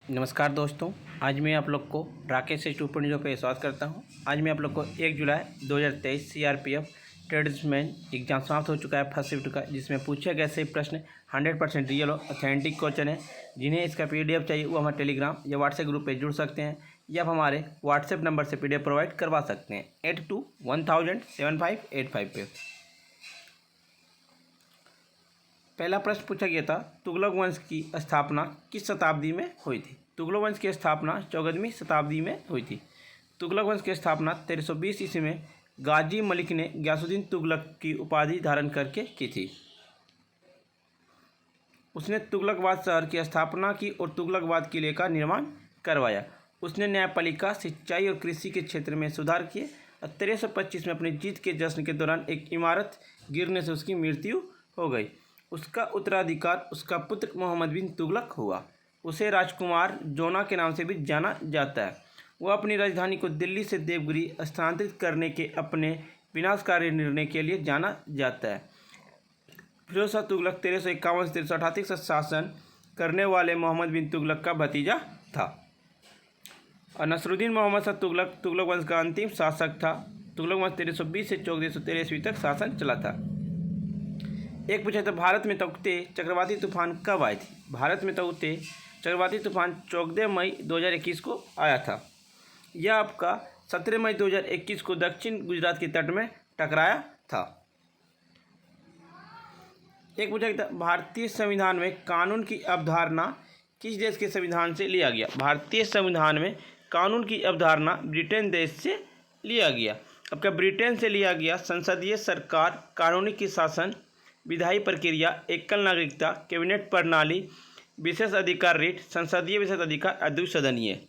नमस्कार दोस्तों, आज मैं आप लोग को राकेश 2.0 पे स्वागत करता हूं। आज मैं आप लोग को 1 जुलाई 2023 सीआरपीएफ ट्रेड्समैन एग्जाम समाप्त हो चुका है फर्स्ट शिफ्ट का, जिसमें पूछे गए सभी प्रश्न 100% रियल और ऑथेंटिक क्वेश्चन है। जिन्हें इसका पीडीएफ चाहिए वो हमारे टेलीग्राम या व्हाट्सएप ग्रुप पे जुड़ सकते हैं या आप हमारे व्हाट्सएप नंबर से पीडीएफ प्रोवाइड करवा सकते हैं 8210007585 पे। पहला प्रश्न पूछा गया था, तुगलक वंश की स्थापना किस शताब्दी में हुई थी? तुगलक वंश की स्थापना 14वीं शताब्दी में हुई थी। तुगलक वंश की स्थापना 1320 ईस्वी में गाजी मलिक ने गयासुद्दीन तुगलक की उपाधि धारण करके की थी। उसने तुगलकबाद शहर की स्थापना की और तुगलकबाद किले का निर्माण करवाया। उसने न्यायपालिका, सिंचाई और कृषि के क्षेत्र में सुधार किए। 1325 में अपनी जीत के जश्न के दौरान एक इमारत गिरने से उसकी मृत्यु हो गई। उसका उत्तराधिकार उसका पुत्र मोहम्मद बिन तुगलक हुआ। उसे राजकुमार जोना के नाम से भी जाना जाता है। वह अपनी राजधानी को दिल्ली से देवगिरी स्थानांतरित करने के अपने विनाशकारी निर्णय के लिए जाना जाता है। फिरोज शाह तुगलक 1351 से 1388 से शासन करने वाले मोहम्मद बिन तुगलक का भतीजा था। और नसरुद्दीन मोहम्मद शाह तुगलक तुगलक वंश का अंतिम शासक था। तुगलक वंश 1320 से 1413 ईस्वी तक शासन चला था। एक पूछा था, भारत में तौकते चक्रवाती तूफान कब आई थी? भारत में तौकते चक्रवाती तूफान 14 मई 2021 को आया था। यह आपका 17 मई 2021 को दक्षिण गुजरात के तट में टकराया था। एक पूछा था, भारतीय संविधान में कानून की अवधारणा किस देश के संविधान से लिया गया? भारतीय संविधान में कानून की अवधारणा ब्रिटेन देश से लिया गया। आपका ब्रिटेन से लिया गया संसदीय सरकार, कानूनी की शासन, विधायी प्रक्रिया, एकल नागरिकता, कैबिनेट प्रणाली, विशेष अधिकार रीट, संसदीय विशेष अधिकार, अद्विसदनीय।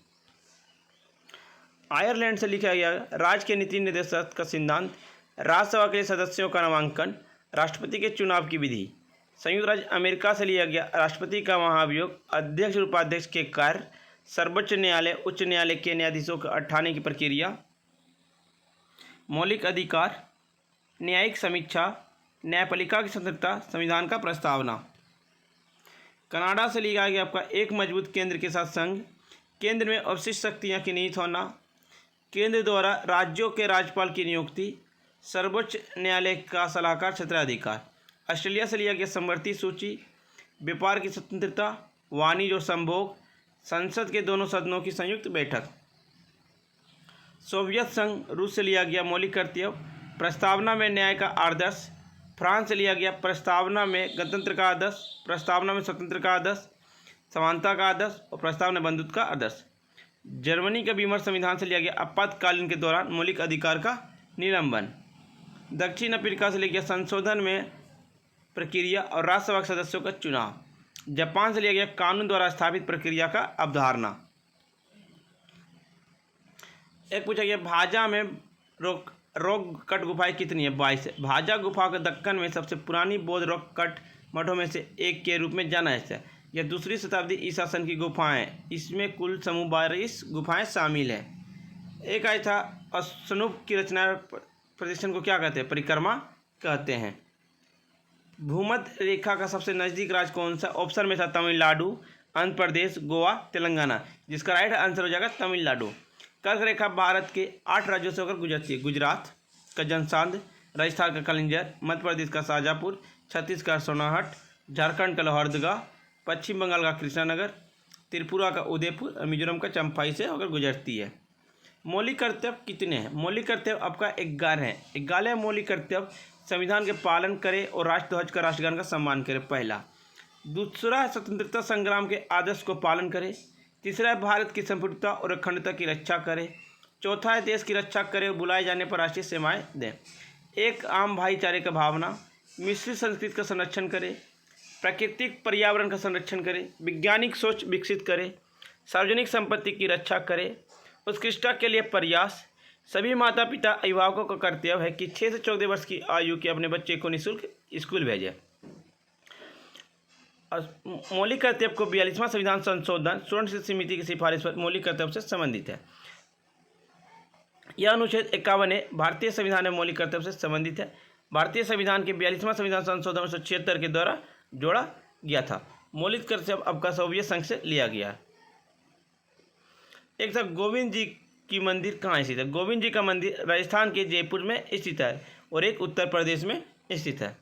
आयरलैंड से लिखा गया राज्य के नीति निर्देशक का सिद्धांत, राज्यसभा के सदस्यों का नामांकन, राष्ट्रपति के चुनाव की विधि। संयुक्त राज्य अमेरिका से लिया गया राष्ट्रपति का महाभियोग, अध्यक्ष और उपाध्यक्ष के कार्य, सर्वोच्च न्यायालय, उच्च न्यायालय के न्यायाधीशों को हटाने की प्रक्रिया, मौलिक अधिकार, न्यायिक समीक्षा, न्यायपालिका की स्वतंत्रता, संविधान का प्रस्तावना। कनाडा से लिया गया आपका एक मजबूत केंद्र के साथ संघ, केंद्र में अवशिष्ट शक्तियाँ की निहित होना, केंद्र द्वारा राज्यों के राज्यपाल की नियुक्ति, सर्वोच्च न्यायालय का सलाहकार क्षेत्राधिकार। ऑस्ट्रेलिया से लिया गया समवर्ती सूची, व्यापार की स्वतंत्रता, वाणिज्य और संभोग, संसद के दोनों सदनों की संयुक्त बैठक। सोवियत संघ रूस से लिया गया मौलिक कर्तव्य, प्रस्तावना में न्याय का आदर्श। फ्रांस से लिया गया प्रस्तावना में गणतंत्र का आदर्श, प्रस्तावना में स्वतंत्र का आदर्श, समानता का आदर्श और प्रस्तावना में बंधुत्व का आदर्श। जर्मनी का बीमर संविधान से लिया गया आपातकालीन के दौरान मौलिक अधिकार का निलंबन। दक्षिण अफ्रीका से लिया गया संशोधन में प्रक्रिया और राज्यसभा के सदस्यों का चुनाव। जापान से लिया गया कानून द्वारा स्थापित प्रक्रिया का अवधारणा। एक पूछा गया, भाजा में रॉक कट गुफाएं कितनी है? 22 है। भाजा गुफा को दक्कन में सबसे पुरानी बौद्ध रॉक कट मठों में से एक के रूप में जाना जाता है। यह 2री शताब्दी ईसा सन की गुफाएं हैं। इसमें कुल समूह 22 गुफाएं शामिल हैं। एक आया था, अस्नुप की रचना प्रदर्शन को क्या कहते हैं? परिक्रमा कहते हैं। भूमध्य रेखा का सबसे नज़दीक राज्य कौन सा? ऑप्शन में था तमिलनाडु, आंध्र प्रदेश, गोवा, तेलंगाना, जिसका राइट आंसर हो जाएगा तमिलनाडु। कर्क रेखा भारत के 8 राज्यों से होकर गुजरती है। गुजरात का जनसांध, राजस्थान का कलिंजर, मध्य प्रदेश का शाजापुर, छत्तीसगढ़ का सोनाहट, झारखंड का लोहरदगा, पश्चिम बंगाल का कृष्णानगर, त्रिपुरा का उदयपुर और मिजोरम का चंफाई से होकर गुजरती है। मौलिक कर्तव्य कितने हैं? मौलिक कर्तव्य आपका 11 है। 11 मौलिक कर्तव्य, संविधान के पालन करे और राष्ट्रध्वज का राष्ट्रगान का सम्मान करे, पहला। दूसरा, स्वतंत्रता संग्राम के आदर्श को पालन करे। तीसरा है भारत की संप्रभुता और अखंडता की रक्षा करे। चौथा है देश की रक्षा करे और बुलाए जाने पर राष्ट्रीय सेवाएं दें। एक, आम भाईचारे का भावना। मिश्रित संस्कृति का संरक्षण करे। प्राकृतिक पर्यावरण का संरक्षण करे। वैज्ञानिक सोच विकसित करे। सार्वजनिक संपत्ति की रक्षा करे। उत्कृष्टता के लिए प्रयास। सभी माता पिता अभिभावकों का कर्तव्य है कि 6 से 14 वर्ष की आयु के अपने बच्चे को निःशुल्क स्कूल भेजें। मौलिक कर्तव्य को 42वां संविधान संशोधन स्वर्ण समिति की सिफारिश पर मौलिक कर्तव्य से संबंधित है। यह अनुच्छेद 51 भारतीय संविधान में मौलिक कर्तव्य से संबंधित है। भारतीय संविधान के 42वां संविधान संशोधन 1976 के द्वारा जोड़ा गया था। मौलिक कर्तव्य आपका सोवियत संघ से लिया गया है। एक था गोविंद जी की मंदिर कहाँ स्थित है। गोविंद जी का मंदिर राजस्थान के जयपुर में स्थित है और एक उत्तर प्रदेश में स्थित है।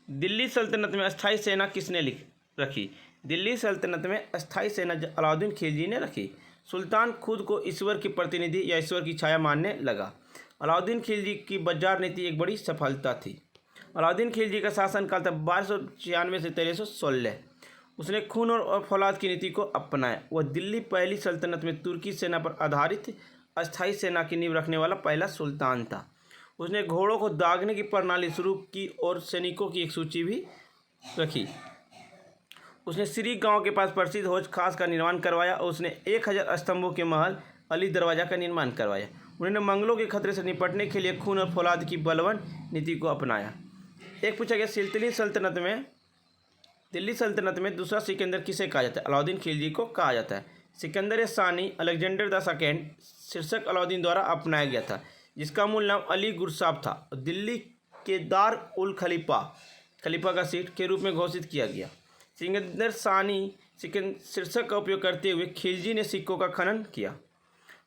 दिल्ली सल्तनत में अस्थायी सेना किसने रखी। दिल्ली सल्तनत में अस्थायी सेना अलाउद्दीन खिलजी ने रखी। सुल्तान खुद को ईश्वर की प्रतिनिधि या ईश्वर की छाया मानने लगा। अलाउद्दीन खिलजी की बाजार नीति एक बड़ी सफलता थी। अलाउद्दीन खिलजी का शासनकाल था 1296 से 1316। उसने खून और फौलाद की नीति को अपनाया। वह दिल्ली पहली सल्तनत में तुर्की सेना पर आधारित अस्थायी सेना की नींव रखने वाला पहला सुल्तान था। उसने घोड़ों को दागने की प्रणाली शुरू की और सैनिकों की एक सूची भी रखी। उसने श्री गांव के पास प्रसिद्ध हौज खास का निर्माण करवाया और उसने 1000 स्तंभों के महल अली दरवाज़ा का निर्माण करवाया। उन्होंने मंगलों के खतरे से निपटने के लिए खून और फौलाद की बलवन नीति को अपनाया। एक पूछा गया दिल्ली सल्तनत में दूसरा सिकंदर किसे कहा जाता है। अलाउद्दीन खिलजी को कहा जाता है। सिकंदर सानी अलेक्जेंडर द सेकेंड शीर्षक अलाउद्दीन द्वारा अपनाया गया था, जिसका मूल नाम अली गुरसाब था। दिल्ली के दार उल खलीफा का सीट के रूप में घोषित किया गया। सिकंदर सानी शीर्षक का उपयोग करते हुए खिलजी ने सिक्कों का खनन किया।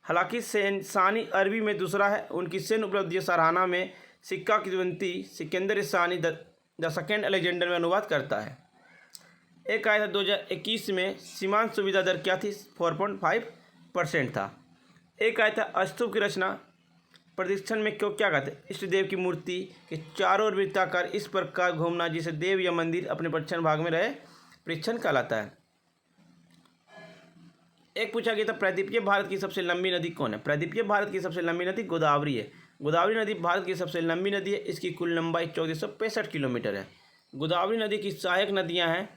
हालांकि सानी अरबी में दूसरा है। उनकी सैन्य उपलब्धि सराहना में सिक्का की गिनती सिकंदर सानी द सेकेंड अलेक्जेंडर में अनुवाद करता है। एक आया था 2021 में सीमांत सुविधा दर क्या थी, 4.5% था। एक आया था स्तूप की रचना प्रदक्षिण में क्यों क्या कहते हैं। इष्ट देव की मूर्ति के चारों ओर वृत्ताकार इस प्रकार घूमना जिसे देव या मंदिर अपने परीक्षण भाग में रहे परीक्षण कहलाता है। एक पूछा गया था प्रायद्वीपीय भारत की सबसे लंबी नदी कौन है। प्रायद्वीपीय भारत की सबसे लंबी नदी गोदावरी है। गोदावरी नदी भारत की सबसे लंबी नदी है। इसकी कुल लंबाई 1465 किलोमीटर है। गोदावरी नदी की सहायक नदियां हैं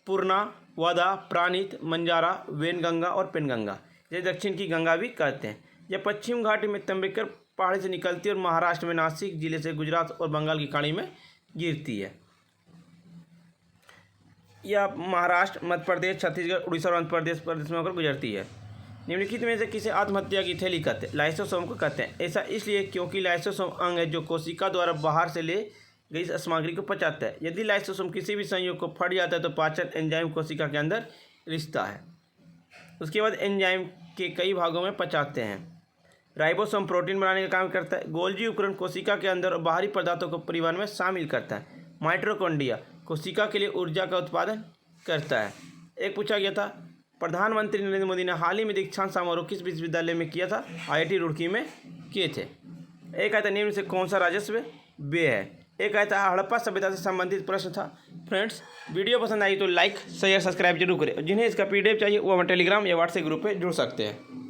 पूर्णा, वादा, प्राणित, मंजारा, वेनगंगा और पेनगंगा। ये दक्षिण की गंगा भी कहते हैं। यह पश्चिम घाटी में तंबेकर पहाड़ी से निकलती है और महाराष्ट्र में नासिक जिले से गुजरात और बंगाल की खाड़ी में गिरती है। यह महाराष्ट्र, मध्य प्रदेश, छत्तीसगढ़, उड़ीसा और आंध्र प्रदेश में होकर गुजरती है। निम्नलिखित में से किसे आत्महत्या की थैली कहते हैं। लाइसोसोम को कहते हैं। ऐसा इसलिए क्योंकि लाइसोसोम अंग है जो कोशिका द्वारा बाहर से ले गई सामग्री को पचाता है। यदि लाइसोसोम किसी भी संयोग को फट जाता है तो पाचन एंजाइम कोशिका के अंदर रिश्ता है। उसके बाद एंजाइम के कई भागों में पचाते हैं। राइबोसोम प्रोटीन बनाने का काम करता है। गोल्जी उपकरण कोशिका के अंदर और बाहरी पदार्थों को परिवहन में शामिल करता है। माइटोकॉन्ड्रिया कोशिका के लिए ऊर्जा का उत्पादन करता है। एक पूछा गया था प्रधानमंत्री नरेंद्र मोदी ने हाल ही में दीक्षांत समारोह किस विश्वविद्यालय में किया था। IIT रुड़की में किए थे। एक आया था निम्न से कौन सा राजस्व व्यय है। एक आया था हड़प्पा सभ्यता से संबंधित प्रश्न था। फ्रेंड्स, वीडियो पसंद आई तो लाइक शेयर सब्सक्राइब जरूर करें। जिन्हें इसका PDF चाहिए वो हमारे टेलीग्राम या व्हाट्सएप ग्रुप पे जुड़ सकते हैं।